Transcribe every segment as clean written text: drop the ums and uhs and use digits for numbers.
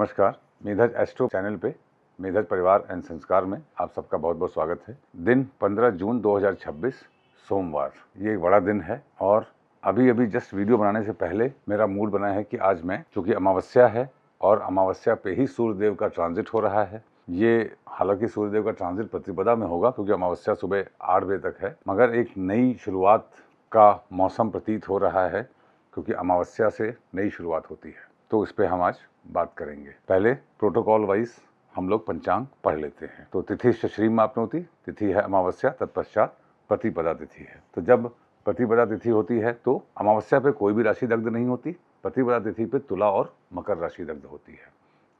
नमस्कार। मेधज astro channel पे मेधज परिवार एंड संस्कार में आप सबका बहुत बहुत स्वागत है। दिन 15 जून 2026 सोमवार। ये एक बड़ा दिन है और अभी जस्ट वीडियो बनाने से पहले मेरा मूड बना है कि आज मैं, चूँकि अमावस्या है और अमावस्या पे ही सूर्यदेव का ट्रांजिट हो रहा है। ये हालांकि सूर्यदेव का ट्रांजिट प्रतिपदा में होगा क्योंकि अमावस्या सुबह 8 बजे तक है, मगर एक नई शुरुआत का मौसम प्रतीत हो रहा है क्योंकि अमावस्या से नई शुरुआत होती है। तो इस पे हम आज बात करेंगे। पहले प्रोटोकॉल वाइज हम लोग पंचांग पढ़ लेते हैं। तो तिथि श्रीम आपनोति, तिथि है अमावस्या, तत्पश्चात प्रतिपदा तिथि है। तो जब प्रतिपदा तिथि होती है तो अमावस्या पे कोई भी राशि दग्ध नहीं होती। प्रतिपदा तिथि पे तुला और मकर राशि दग्ध होती है।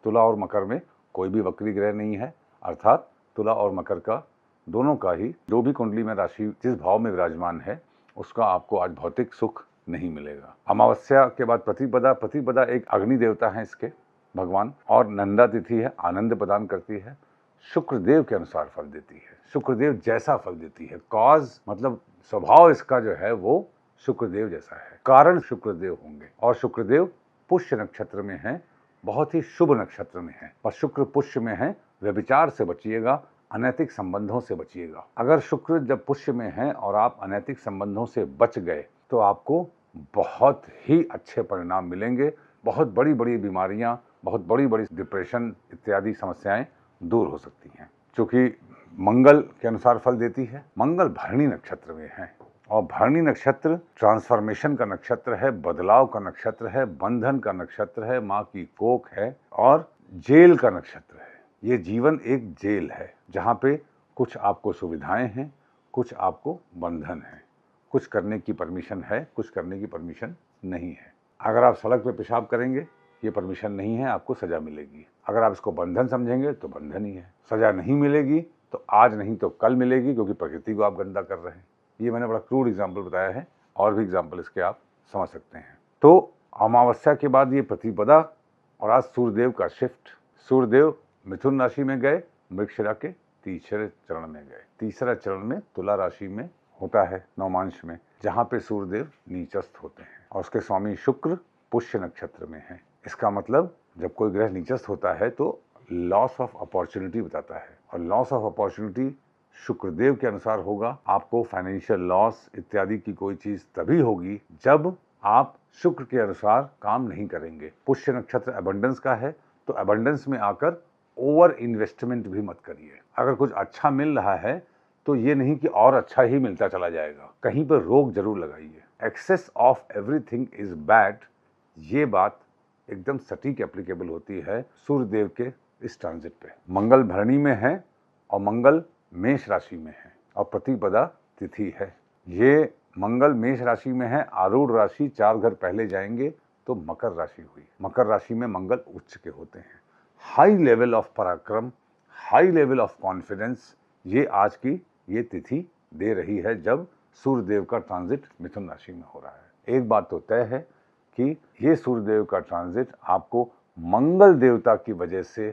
तुला और मकर में कोई भी वक्री ग्रह नहीं है, अर्थात तुला और मकर का दोनों का ही जो भी कुंडली में राशि जिस भाव में विराजमान है उसका आपको आज भौतिक सुख नहीं मिलेगा। अमावस्या के बाद प्रतिपदा, प्रतिपदा एक अग्नि देवता है इसके भगवान, और नंदा तिथि है, आनंद प्रदान करती है, शुक्रदेव के अनुसार फल देती है, शुक्रदेव जैसा फल देती है। कॉज मतलब स्वभाव इसका जो है वो शुक्रदेव जैसा है, कारण शुक्रदेव होंगे। और शुक्रदेव पुष्य नक्षत्र में है, बहुत ही शुभ नक्षत्र में है, पर शुक्र पुष्य में है, व्यभिचार से बचिएगा, अनैतिक संबंधों से बचिएगा। अगर शुक्र जब पुष्य में है और आप अनैतिक संबंधों से बच गए तो आपको बहुत ही अच्छे परिणाम मिलेंगे। बहुत बड़ी बड़ी बीमारियां, बहुत बड़ी बड़ी डिप्रेशन इत्यादि समस्याएं दूर हो सकती हैं। क्योंकि मंगल के अनुसार फल देती है। मंगल भरणी नक्षत्र में है और भरणी नक्षत्र ट्रांसफॉर्मेशन का नक्षत्र है, बदलाव का नक्षत्र है, बंधन का नक्षत्र है, माँ की कोख है और जेल का नक्षत्र है। ये जीवन एक जेल है जहाँ पे कुछ आपको सुविधाएं हैं, कुछ आपको बंधन है, कुछ करने की परमिशन है, कुछ करने की परमिशन नहीं है। अगर आप सड़क पे पेशाब करेंगे ये परमिशन नहीं है, आपको सजा मिलेगी। अगर आप इसको बंधन समझेंगे तो बंधन ही है। सजा नहीं मिलेगी तो आज नहीं तो कल मिलेगी, क्योंकि प्रकृति को आप गंदा कर रहे हैं। ये मैंने बड़ा क्रूड एग्जाम्पल बताया है, और भी एग्जाम्पल इसके आप समझ सकते हैं। तो अमावस्या के बाद ये प्रतिपदा और आज सूर्यदेव का शिफ्ट। सूर्यदेव मिथुन राशि में गए, मृगशिरा के तीसरे चरण में गए। तीसरा चरण में तुला राशि में होता है, नवमांश में, जहाँ पे सूर्यदेव नीचस्थ होते हैं और उसके स्वामी शुक्र पुष्य नक्षत्र में है। इसका मतलब जब कोई ग्रह नीचस्थ होता है तो लॉस ऑफ अपॉर्चुनिटी बताता है, और लॉस ऑफ अपॉर्चुनिटी शुक्रदेव के अनुसार होगा। आपको फाइनेंशियल लॉस इत्यादि की कोई चीज तभी होगी जब आप शुक्र के अनुसार काम नहीं करेंगे। पुष्य नक्षत्र अबंडेंस का है, तो अबंडेंस में आकर ओवर इन्वेस्टमेंट भी मत करिए। अगर कुछ अच्छा मिल रहा है तो ये नहीं कि और अच्छा ही मिलता चला जाएगा, कहीं पर रोक जरूर लगाइए। Excess of everything is bad, ये बात एकदम सटीक एप्लीकेबल होती है सूर्यदेव के इस ट्रांजिट पे। मंगल भरणी में है और मंगल मेष राशि में है और प्रतिपदा तिथि है। ये मंगल मेष राशि में है, आरूढ़ राशि 4 घर पहले जाएंगे तो मकर राशि हुई। मकर राशि में मंगल उच्च के होते हैं। हाई लेवल ऑफ पराक्रम, हाई लेवल ऑफ कॉन्फिडेंस, ये आज की ये तिथि दे रही है जब सूर्यदेव का ट्रांजिट मिथुन राशि में हो रहा है। एक बात तो तय है कि ये सूर्यदेव का ट्रांजिट आपको मंगल देवता की वजह से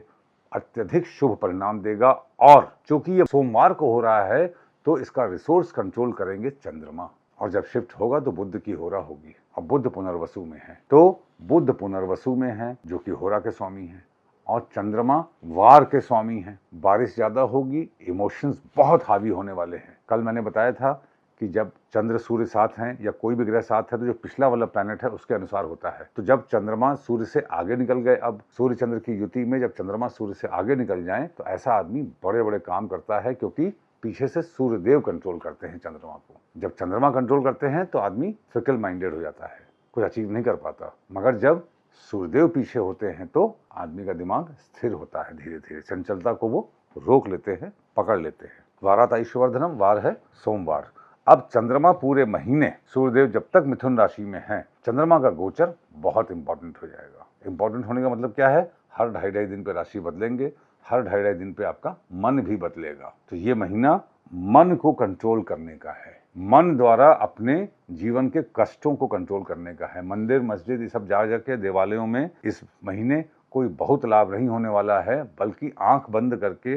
अत्यधिक शुभ परिणाम देगा, और चूंकि ये सोमवार को हो रहा है तो इसका रिसोर्स कंट्रोल करेंगे चंद्रमा, और जब शिफ्ट होगा तो बुध की होरा होगी, और बुध पुनर्वसु में है। तो बुध पुनर्वसु में है जो कि होरा के स्वामी है, और चंद्रमा वार के स्वामी हैं। बारिश ज्यादा होगी, इमोशंस बहुत हावी होने वाले हैं। कल मैंने बताया था कि जब चंद्र सूर्य साथ हैं या कोई भी ग्रह साथ है तो जो पिछला वाला प्लैनेट है उसके अनुसार होता है। तो जब चंद्रमा सूर्य से आगे निकल गए, अब सूर्य चंद्र की युति में जब चंद्रमा सूर्य से आगे निकल जाए तो ऐसा आदमी बड़े बड़े काम करता है, क्योंकि पीछे से सूर्यदेव कंट्रोल करते हैं चंद्रमा को। जब चंद्रमा कंट्रोल करते हैं तो आदमी फिकल माइंडेड हो जाता है, कुछ अचीव नहीं कर पाता। मगर जब सूर्यदेव पीछे होते हैं तो आदमी का दिमाग स्थिर होता है, धीरे धीरे चंचलता को वो रोक लेते हैं, पकड़ लेते हैं। वारात आयुष्यवर्धनम, वार है सोमवार। अब चंद्रमा पूरे महीने, सूर्यदेव जब तक मिथुन राशि में है, चंद्रमा का गोचर बहुत इंपॉर्टेंट हो जाएगा। इंपॉर्टेंट होने का मतलब क्या है? हर 2.5 दिन पे राशि बदलेंगे, हर 2.5 दिन पे आपका मन भी बदलेगा। तो ये महीना मन को कंट्रोल करने का है, मन द्वारा अपने जीवन के कष्टों को कंट्रोल करने का है। मंदिर मस्जिद ये सब जा जाके देवालयों में इस महीने कोई बहुत लाभ नहीं होने वाला है, बल्कि आंख बंद करके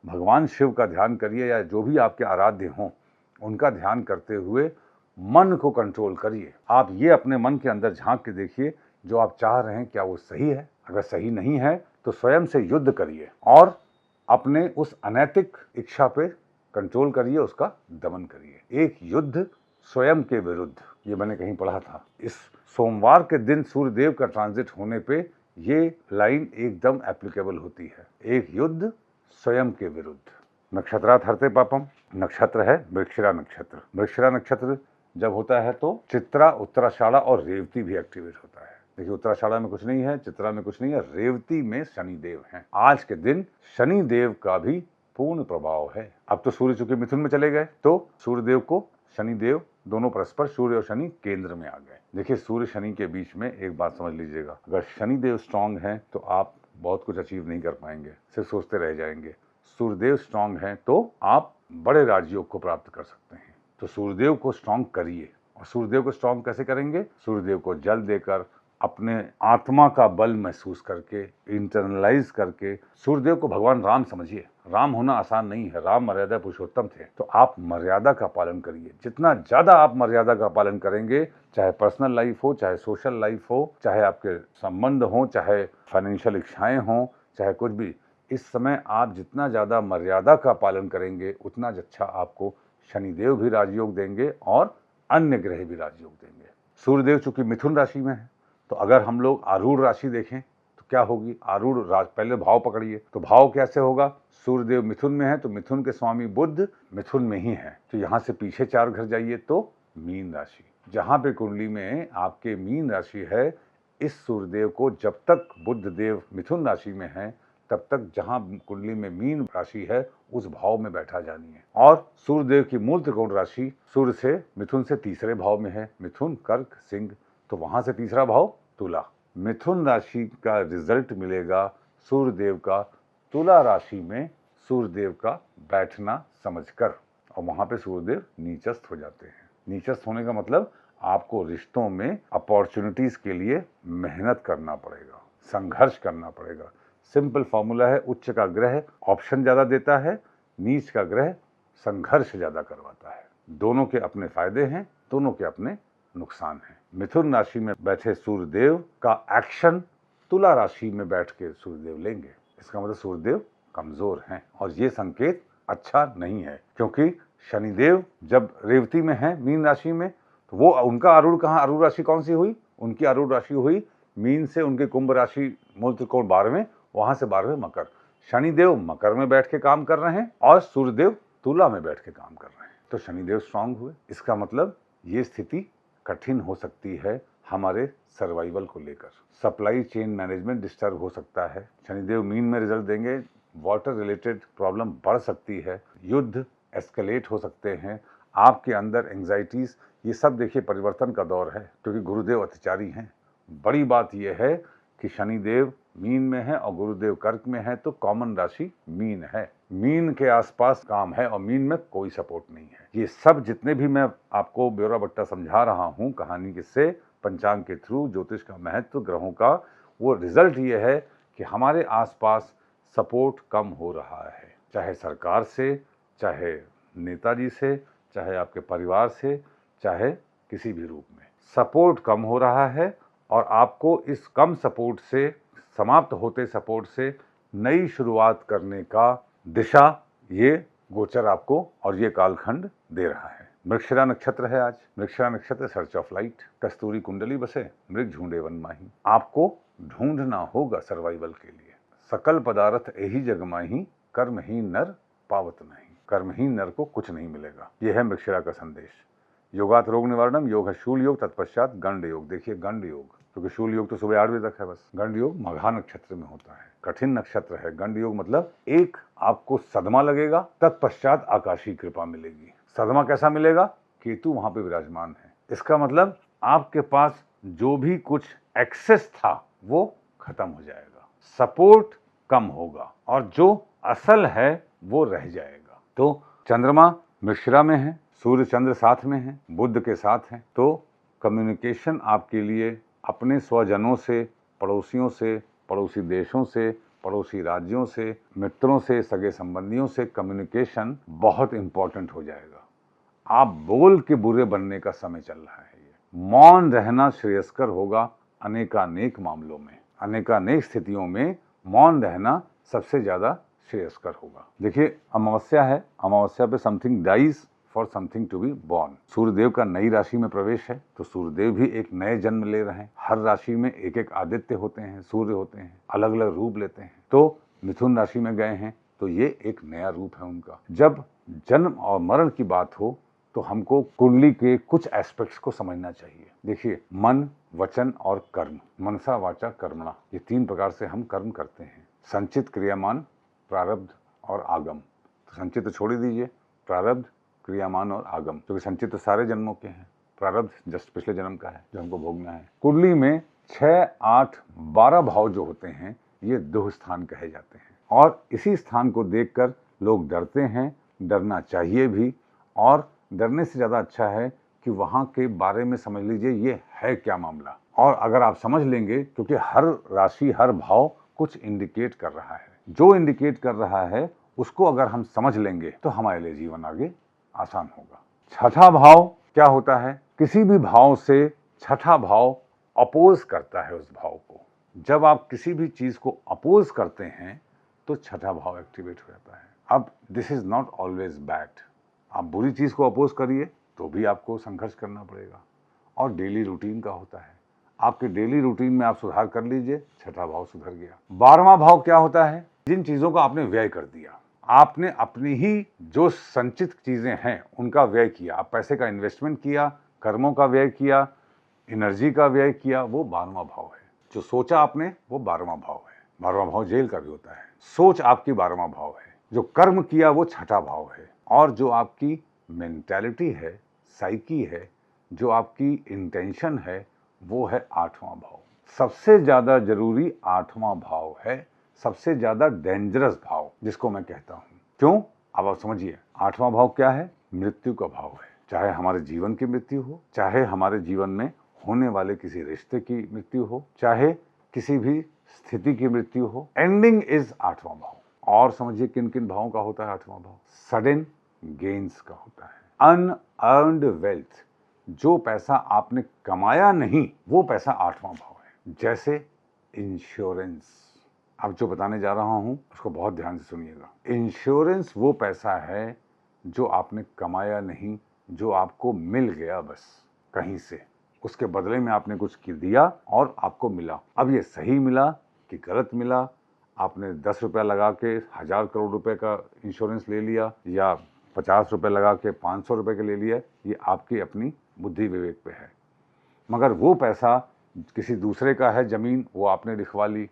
भगवान शिव का ध्यान करिए, या जो भी आपके आराध्य हों उनका ध्यान करते हुए मन को कंट्रोल करिए। आप ये अपने मन के अंदर झांक के देखिए, जो आप चाह रहे हैं क्या वो सही है? अगर सही नहीं है तो स्वयं से युद्ध करिए और अपने उस अनैतिक इच्छा पे कंट्रोल करिए, उसका दमन करिए। एक युद्ध स्वयं के विरुद्ध, ये मैंने कहीं पढ़ा था। इस सोमवार के दिन सूर्यदेव का ट्रांजिट होने पे ये लाइन एकदम एप्लीकेबल होती है। एक युद्ध स्वयं के विरुद्ध। नक्षत्रात् हरते पापम, नक्षत्र है मृगशिरा नक्षत्र। मृगशिरा नक्षत्र जब होता है तो चित्रा, उत्तराषाढ़ा और रेवती भी एक्टिवेट होता है। देखिए, उत्तराषाढ़ा में कुछ नहीं है, चित्रा में कुछ नहीं है, रेवती में शनिदेव हैं। आज के दिन शनिदेव का भी पूर्ण प्रभाव है। अब तो सूर्य चूंकि मिथुन में चले गए तो सूर्यदेव को शनिदेव दोनों परस्पर, सूर्य और शनि केंद्र में आ गए। देखिए, सूर्य शनि के बीच में एक बात समझ लीजिएगा, अगर शनिदेव स्ट्रांग हैं तो आप बहुत कुछ अचीव नहीं कर पाएंगे, सिर्फ सोचते रह जाएंगे। सूर्यदेव स्ट्रांग हैं तो आप बड़े राजयोग को प्राप्त कर सकते हैं। तो सूर्यदेव को स्ट्रांग करिए। और सूर्यदेव को स्ट्रांग कैसे करेंगे? सूर्यदेव को जल देकर, अपने आत्मा का बल महसूस करके, इंटरनलाइज करके। सूर्यदेव को भगवान राम समझिए। राम होना आसान नहीं है, राम मर्यादा पुरुषोत्तम थे। तो आप मर्यादा का पालन करिए। जितना ज्यादा आप मर्यादा का पालन करेंगे, चाहे पर्सनल लाइफ हो, चाहे सोशल लाइफ हो, चाहे आपके संबंध हो, चाहे फाइनेंशियल इच्छाएं हो, चाहे कुछ भी, इस समय आप जितना ज्यादा मर्यादा का पालन करेंगे उतना अच्छा आपको शनिदेव भी राजयोग देंगे और अन्य ग्रह भी राजयोग देंगे। सूर्यदेव चूंकि मिथुन राशि में है, तो अगर हम लोग आरूढ़ राशि देखें तो क्या होगी? आरूढ़ पहले भाव पकड़िए तो भाव कैसे होगा? सूर्यदेव मिथुन में है तो मिथुन के स्वामी बुध मिथुन में ही है। तो यहाँ से पीछे 4 घर जाइए तो मीन राशि। जहाँ पे कुंडली में आपके मीन राशि है, इस सूर्यदेव को जब तक बुध देव मिथुन राशि में है तब तक जहाँ कुंडली में मीन राशि है उस भाव में बैठा जानी है। और सूर्यदेव की मूल त्रिकोण राशि सूर्य से मिथुन से तीसरे भाव में है, मिथुन, कर्क, सिंह, तो वहां से तीसरा भाव तुला। मिथुन राशि का रिजल्ट मिलेगा सूर्यदेव का तुला राशि में सूर्यदेव का बैठना समझकर, और वहां पे सूर्यदेव नीचस्थ हो जाते हैं। नीचस्थ होने का मतलब आपको रिश्तों में अपॉर्चुनिटीज के लिए मेहनत करना पड़ेगा, संघर्ष करना पड़ेगा। सिंपल फॉर्मूला है, उच्च का ग्रह ऑप्शन ज्यादा देता है, नीच का ग्रह संघर्ष ज्यादा करवाता है। दोनों के अपने फायदे हैं, दोनों के अपने नुकसान है। मिथुन राशि में बैठे सूर्यदेव का एक्शन तुला राशि में बैठ के सूर्यदेव लेंगे। इसका मतलब सूर्यदेव कमजोर हैं और ये संकेत अच्छा नहीं है, क्योंकि शनिदेव जब रेवती में है मीन राशि में, तो वो उनका आरूढ़ कहाँ, आरूढ़ राशि कौन सी हुई? उनकी आरूढ़ राशि हुई मीन से उनके कुंभ राशि मूल त्रिकोण 12वें, वहां से 12वें मकर। शनिदेव मकर में बैठ के काम कर रहे हैं और सूर्यदेव तुला में बैठ के काम कर रहे हैं, तो शनिदेव स्ट्रांग हुए। इसका मतलब ये स्थिति कठिन हो सकती है हमारे सर्वाइवल को लेकर। सप्लाई चेन मैनेजमेंट डिस्टर्ब हो सकता है। शनिदेव मीन में रिजल्ट देंगे, वाटर रिलेटेड प्रॉब्लम बढ़ सकती है, युद्ध एस्केलेट हो सकते हैं, आपके अंदर एंजाइटीज, ये सब देखिए परिवर्तन का दौर है, क्योंकि गुरुदेव अतिचारी हैं। बड़ी बात यह है कि शनिदेव मीन में है और गुरुदेव कर्क में है, तो कॉमन राशि मीन है। मीन के आसपास काम है और मीन में कोई सपोर्ट नहीं है। ये सब जितने भी मैं आपको ब्योरा बट्टा समझा रहा हूँ कहानी किससे, पंचांग के थ्रू, ज्योतिष का महत्व, ग्रहों का, वो रिजल्ट ये है कि हमारे आसपास सपोर्ट कम हो रहा है, चाहे सरकार से, चाहे नेताजी से, चाहे आपके परिवार से, चाहे किसी भी रूप में सपोर्ट कम हो रहा है। और आपको इस कम सपोर्ट से, समाप्त होते सपोर्ट से नई शुरुआत करने का दिशा ये गोचर आपको और ये कालखंड दे रहा है। मृगशिरा नक्षत्र है आज। मृगशिरा नक्षत्र सर्च ऑफ लाइट, कस्तूरी कुंडली बसे, मृग झूंडे वन माही। आपको ढूंढना होगा सर्वाइवल के लिए। सकल पदार्थ यही जग माही, कर्महीन नर पावत नहीं। कर्महीन नर को कुछ नहीं मिलेगा। यह है मृगशिरा का संदेश। योगात रोग निवारणम, योग है शूल योग, तत्पश्चात गंड योग। देखिए गंड योग, क्योंकि शूल योग तो सुबह 8 बजे तक है बस। गंड योग मघा नक्षत्र में होता है, कठिन नक्षत्र है। गंड योग मतलब एक आपको सदमा लगेगा, तत्पश्चात आकाशीय कृपा मिलेगी। सदमा कैसा मिलेगा? केतु वहां पे विराजमान है। इसका मतलब आपके पास जो भी कुछ एक्सेस था वो खत्म हो जाएगा, सपोर्ट कम होगा और जो असल है वो रह जाएगा। तो चंद्रमा मृगशिरा में है, सूर्य चंद्र साथ में है, बुध के साथ है, तो कम्युनिकेशन आपके लिए अपने स्वजनों से, पड़ोसियों से, पड़ोसी देशों से, पड़ोसी राज्यों से, मित्रों से, सगे संबंधियों से कम्युनिकेशन बहुत इंपॉर्टेंट हो जाएगा। आप बोल के बुरे बनने का समय चल रहा है। ये मौन रहना श्रेयस्कर होगा अनेकानेक मामलों में, अनेकानेक स्थितियों में मौन रहना सबसे ज्यादा श्रेयस्कर होगा। देखिए, अमावस्या है, अमावस्या पे something dies for something to be born. Suryadev का नई राशि में प्रवेश है, तो सूर्यदेव भी एक नए जन्म ले रहे हैं। हर राशि में एक एक आदित्य होते हैं, सूर्य होते हैं, अलग अलग रूप लेते हैं। तो मिथुन राशि में गए हैं तो ये एक नया रूप है उनका। जब जन्म और मरण की बात हो तो हमको कुंडली के कुछ एस्पेक्ट्स को समझना चाहिए। देखिए, मन, वचन और कर्म, मनसा वाचा कर्मणा, ये 3 प्रकार से हम कर्म करते हैं। संचित, क्रियामान, प्रारब्ध और आगम। तो संचित तो छोड़ ही दीजिए, प्रारब्ध, क्रियामान और आगम, क्योंकि संचित तो सारे जन्मों के हैं, प्रारब्ध जस्ट पिछले जन्म का है जो हमको भोगना है। कुंडली में 6, 8, 12 भाव जो होते हैं ये 2 स्थान कहे जाते हैं, और इसी स्थान को देखकर लोग डरते हैं। डरना चाहिए भी, और डरने से ज़्यादा अच्छा है कि वहाँ के बारे में समझ लीजिए ये है क्या मामला। और अगर आप समझ लेंगे, क्योंकि हर राशि, हर भाव कुछ इंडिकेट कर रहा है, जो इंडिकेट कर रहा है उसको अगर हम समझ लेंगे तो हमारे लिए जीवन आगे आसान होगा। छठा भाव क्या होता है? किसी भी भाव से छठा भाव अपोज करता है उस भाव को। जब आप किसी भी चीज को अपोज करते हैं तो छठा भाव एक्टिवेट हो जाता है। अब this is not always bad. आप बुरी चीज को अपोज करिए तो भी आपको संघर्ष करना पड़ेगा, और डेली रूटीन का होता है। आपके डेली रूटीन में आप सुधार कर लीजिए, छठा भाव सुधर गया। 12वां भाव क्या होता है? जिन चीजों का आपने व्यय कर दिया, आपने अपनी ही जो संचित चीजें हैं उनका व्यय किया, आप पैसे का इन्वेस्टमेंट किया, कर्मों का व्यय किया, एनर्जी का व्यय किया, वो 12वां भाव है। जो सोचा आपने वो 12वां भाव है। 12वां भाव जेल का भी होता है। सोच आपकी 12वां भाव है। जो कर्म किया वो छठा भाव है, और जो आपकी मेंटालिटी है, साइकी है, जो आपकी इंटेंशन है, वो है 8वां भाव। सबसे ज्यादा जरूरी 8वां भाव है, सबसे ज्यादा डेंजरस भाव जिसको मैं कहता हूं। क्यों? अब आप समझिए, 8वां भाव क्या है? मृत्यु का भाव है। चाहे हमारे जीवन की मृत्यु हो, चाहे हमारे जीवन में होने वाले किसी रिश्ते की मृत्यु हो, चाहे किसी भी स्थिति की मृत्यु हो, एंडिंग इज 8वां भाव। और समझिए किन किन भावों का होता है 8वां भाव? सडन गेन्स का होता है, अनअर्न्ड वेल्थ, जो पैसा आपने कमाया नहीं वो पैसा 8वां भाव है। जैसे इंश्योरेंस, अब जो बताने जा रहा हूं उसको बहुत ध्यान से सुनिएगा। इंश्योरेंस वो पैसा है जो आपने कमाया नहीं, जो आपको मिल गया बस कहीं से, उसके बदले में आपने कुछ दिया और आपको मिला। अब ये सही मिला कि गलत मिला, आपने 10 रुपया लगा के 1000 करोड़ रुपए का इंश्योरेंस ले लिया, या 50 रुपये लगा के 500 रुपये के ले लिया, ये आपकी अपनी बुद्धि विवेक पे है। मगर वो पैसा किसी दूसरे का है, जमीन वो आपने लिखवा ली,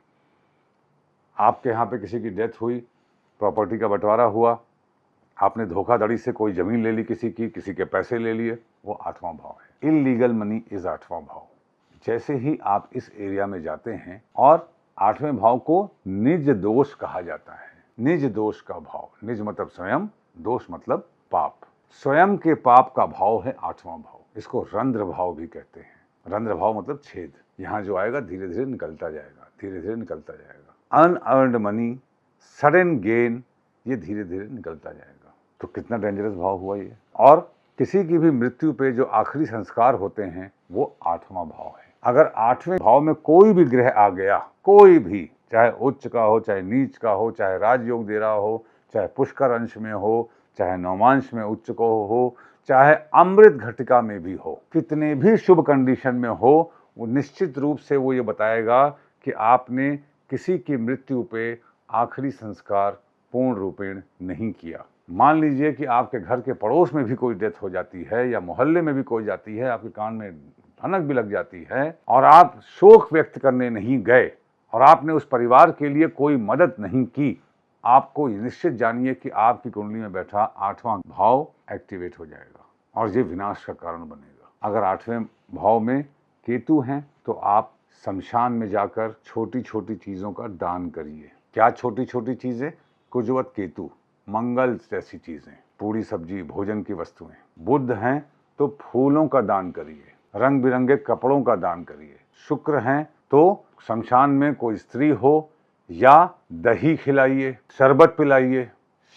आपके यहाँ पे किसी की डेथ हुई, प्रॉपर्टी का बंटवारा हुआ, आपने धोखाधड़ी से कोई जमीन ले ली किसी की, किसी के पैसे ले लिए, वो 8वां भाव है। इलीगल मनी इज 8वां भाव। जैसे ही आप इस एरिया में जाते हैं, और 8वें भाव को निज दोष कहा जाता है। निज दोष का भाव, निज मतलब स्वयं, दोष मतलब पाप। स्वयं के पाप का भाव है 8वां भाव। इसको रंध्र भाव भी कहते हैं। रंध्र भाव मतलब छेद। यहाँ जो आएगा धीरे धीरे निकलता जाएगा, धीरे धीरे निकलता जाएगा। अनअर्न्ड मनी, सडन गेन, ये धीरे धीरे निकलता जाएगा। तो कितना डेंजरस भाव हुआ ये। और किसी की भी मृत्यु पे जो आखिरी संस्कार होते हैं वो 8वां भाव है। अगर 8वें भाव में कोई भी ग्रह आ गया, कोई भी, चाहे उच्च का हो, चाहे नीच का हो, चाहे राजयोग दे रहा हो, चाहे पुष्कर अंश में हो, चाहे नवमांश में उच्च को हो, चाहे अमृत घटिका में भी हो, कितने भी शुभ कंडीशन में हो, वो निश्चित रूप से वो ये बताएगा कि आपने किसी की मृत्यु पे आखिरी संस्कार पूर्ण रूपेण नहीं किया। मान लीजिए कि आपके घर के पड़ोस में भी कोई डेथ हो जाती है, या मोहल्ले में भी कोई जाती है, आपके कान में भनक भी लग जाती है, और आप शोक व्यक्त करने नहीं गए, और आपने उस परिवार के लिए कोई मदद नहीं की, आपको निश्चित जानिए कि आपकी कुंडली में बैठा 8वां भाव एक्टिवेट हो जाएगा, और ये विनाश का कारण बनेगा। अगर 8वें भाव में केतु हैं तो आप शमशान में जाकर छोटी छोटी चीजों का दान करिए। क्या छोटी छोटी चीजें? कुजवत केतु, मंगल जैसी चीजें, पूरी सब्जी, भोजन की वस्तुएं। बुध हैं तो फूलों का दान करिए, रंग बिरंगे कपड़ों का दान करिए। शुक्र हैं तो शमशान में कोई स्त्री हो या दही खिलाइए, शरबत पिलाइए।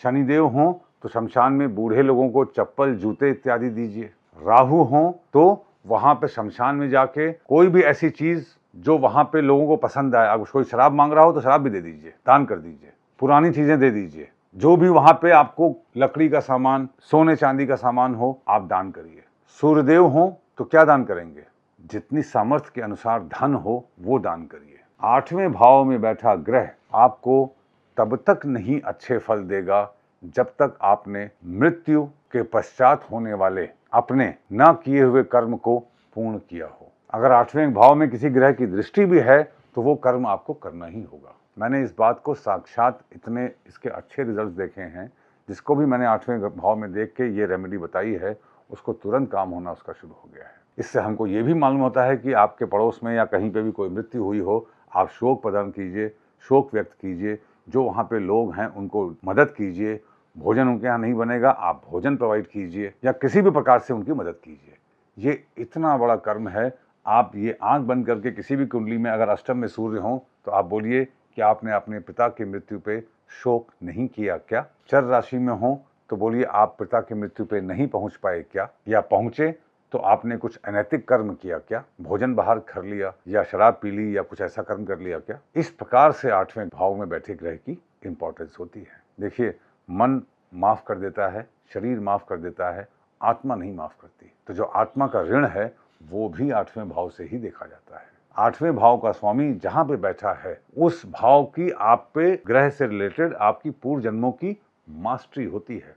शनिदेव हों तो शमशान में बूढ़े लोगों को चप्पल, जूते इत्यादि दीजिए। राहु हों तो वहां पे शमशान में जाके कोई भी ऐसी चीज जो वहाँ पे लोगों को पसंद आए। अगर कोई शराब मांग रहा हो तो शराब भी दे दीजिए, दान कर दीजिए, पुरानी चीज़ें दे दीजिए, जो भी वहाँ पे आपको लकड़ी का सामान, सोने चांदी का सामान हो, आप दान करिए। सूर्यदेव हो तो क्या दान करेंगे? जितनी सामर्थ्य के अनुसार धन हो वो दान करिए। 8वें भाव में बैठा ग्रह आपको तब तक नहीं अच्छे फल देगा जब तक आपने मृत्यु के पश्चात होने वाले अपने न किए हुए कर्म को पूर्ण किया हो। अगर 8वें भाव में किसी ग्रह की दृष्टि भी है तो वो कर्म आपको करना ही होगा। मैंने इस बात को साक्षात इतने इसके अच्छे रिजल्ट्स देखे हैं, जिसको भी मैंने 8वें भाव में देख के ये रेमेडी बताई है उसको तुरंत काम होना उसका शुरू हो गया है। इससे हमको ये भी मालूम होता है कि आपके पड़ोस में या कहीं पे भी कोई मृत्यु हुई हो, आप शोक प्रदान कीजिए, शोक व्यक्त कीजिए, जो वहाँ पे लोग हैं उनको मदद कीजिए। भोजन उनके यहाँ नहीं बनेगा, आप भोजन प्रोवाइड कीजिए या किसी भी प्रकार से उनकी मदद कीजिए। ये इतना बड़ा कर्म है। आप ये आंख बंद करके किसी भी कुंडली में अगर अष्टम में सूर्य हो तो आप बोलिए कि आपने अपने पिता की मृत्यु पे शोक नहीं किया क्या? चर राशि में हो तो बोलिए आप पिता की मृत्यु पे नहीं पहुंच पाए क्या, या पहुंचे तो आपने कुछ अनैतिक कर्म किया क्या? भोजन बाहर कर लिया या शराब पी ली या कुछ ऐसा कर्म कर लिया क्या? इस प्रकार से 8वें भाव में बैठे ग्रह की इंपॉर्टेंस होती है। देखिए, मन माफ कर देता है, शरीर माफ कर देता है, आत्मा नहीं माफ करती। तो जो आत्मा का ऋण है वो भी 8वें भाव से ही देखा जाता है। 8वें भाव का स्वामी जहां पे बैठा है उस भाव की आप पे ग्रह से रिलेटेड आपकी पूर्व जन्मों की मास्टरी होती है,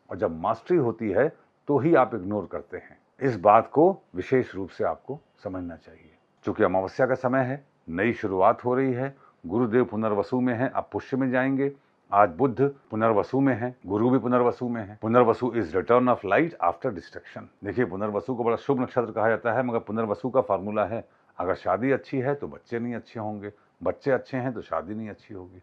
और जब मास्टरी होती है तो ही आप इग्नोर करते हैं। इस बात को विशेष रूप से आपको समझना चाहिए। चूंकि अमावस्या का समय है, नई शुरुआत हो रही है, गुरुदेव पुनर्वसु में है, आप पुष्य में जाएंगे। आज बुध पुनर्वसु में है, गुरु भी पुनर्वसु में है। Punarvasu is return of light after destruction. देखिए, पुनर्वसु को बड़ा शुभ नक्षत्र कहा जाता है, मगर पुनर्वसु का फार्मूला है, अगर शादी अच्छी है तो बच्चे नहीं अच्छे होंगे, बच्चे अच्छे हैं तो शादी नहीं अच्छी होगी,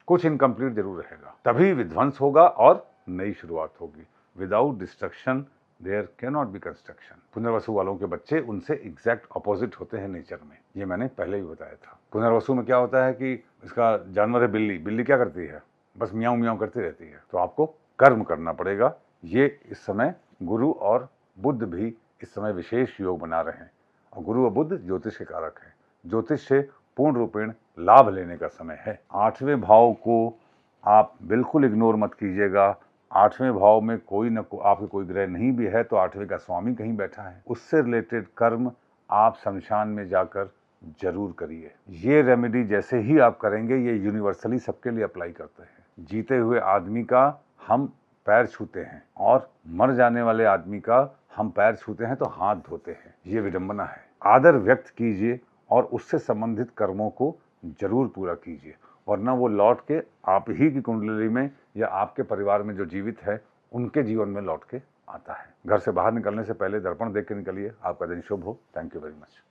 कुछ इनकम्प्लीट जरूर रहेगा, तभी विध्वंस होगा और नई शुरुआत होगी। Without destruction there can not be construction. Punarvasu वालों के बच्चे उनसे एग्जैक्ट ऑपोजिट होते हैं नेचर में, ये मैंने पहले ही बताया था। पुनर्वसु में क्या होता है कि इसका जानवर है बिल्ली। बिल्ली क्या करती है? बस मियाऊं मियाऊं करती रहती है। तो आपको कर्म करना पड़ेगा। ये इस समय गुरु और बुध भी इस समय विशेष योग बना रहे हैं, और गुरु और बुध ज्योतिष के कारक हैं। ज्योतिष से पूर्ण रूपेण लाभ लेने का समय है। 8वें भाव को आप बिल्कुल इग्नोर मत कीजिएगा। 8वें भाव में कोई न आपके कोई ग्रह नहीं भी है तो 8वें का स्वामी कहीं बैठा है, उससे रिलेटेड कर्म आप शमशान में जाकर जरूर करिए। ये रेमेडी जैसे ही आप करेंगे, ये यूनिवर्सली सबके लिए अप्लाई करते हैं। जीते हुए आदमी का हम पैर छूते हैं और मर जाने वाले आदमी का हम पैर छूते हैं तो हाथ धोते हैं। ये विडंबना है। आदर व्यक्त कीजिए और उससे संबंधित कर्मों को जरूर पूरा कीजिए, वरना वो लौट के आप ही की कुंडली में या आपके परिवार में जो जीवित है उनके जीवन में लौट के आता है। घर से बाहर निकलने से पहले दर्पण देख के निकलिए। आपका दिन शुभ हो। Thank you very much.